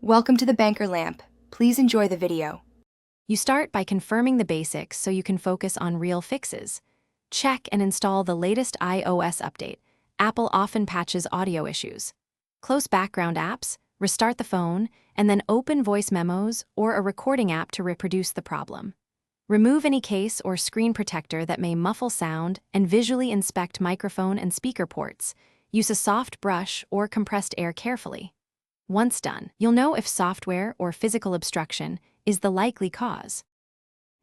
Welcome to the Banker Lamp. Please enjoy the video. You start by confirming the basics so you can focus on real fixes. Check and install the latest iOS update. Apple often patches audio issues. Close background apps, restart the phone, and then open voice memos or a recording app to reproduce the problem. Remove any case or screen protector that may muffle sound and visually inspect microphone and speaker ports. Use a soft brush or compressed air carefully. Once done, you'll know if software or physical obstruction is the likely cause.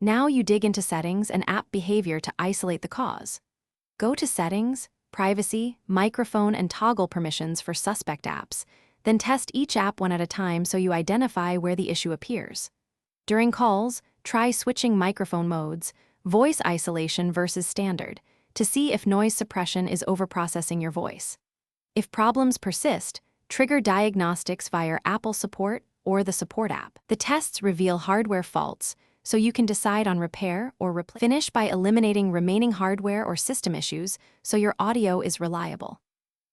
Now you dig into settings and app behavior to isolate the cause. Go to Settings, Privacy, Microphone, and toggle permissions for suspect apps. Then test each app one at a time so you identify where the issue appears. During calls, try switching microphone modes, voice isolation versus standard, to see if noise suppression is overprocessing your voice. If problems persist, trigger diagnostics via Apple Support or the Support app. The tests reveal hardware faults, so you can decide on repair or replace. Finish by eliminating remaining hardware or system issues so your audio is reliable.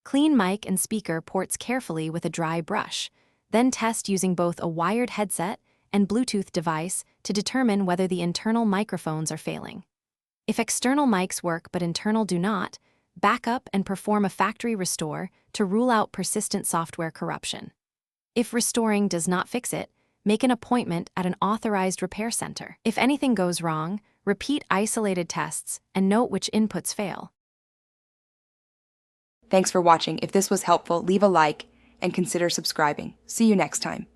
Clean mic and speaker ports carefully with a dry brush, then test using both a wired headset and Bluetooth device to determine whether the internal microphones are failing. If external mics work but internal do not, back up and perform a factory restore to rule out persistent software corruption. If restoring does not fix it, make an appointment at an authorized repair center. If anything goes wrong, repeat isolated tests and note which inputs fail. Thanks for watching. If this was helpful, leave a like and consider subscribing. See you next time.